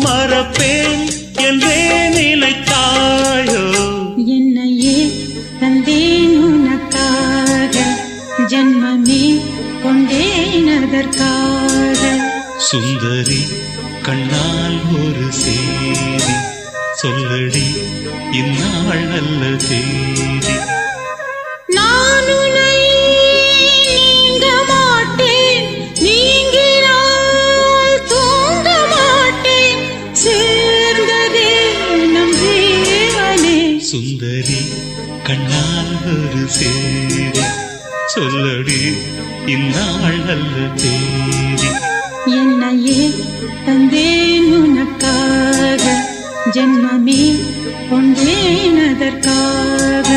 மறப்பேன் என்றே நினைத்தாயோ என்னையே தந்தேன் உனக்காக ஜன்மமே கொண்டேன் அதற்காக சுந்தரி கண்ணால் ஒரு சேதி சொல்லடி இந்நாள் நல்ல தேதி நான் உன்னை நீங்க மாட்டேன் நீங்கினால் தூங்க மாட்டேன் சேர்ந்ததே நம் ஜீவனே சுந்தரி கண்ணால் ஒரு சேதி சொல்லடி இந்நாள் நல்ல தேதி என்னையே தந்தேன் உனக்காக ஜன்மமே கொண்டேன் அதற்காக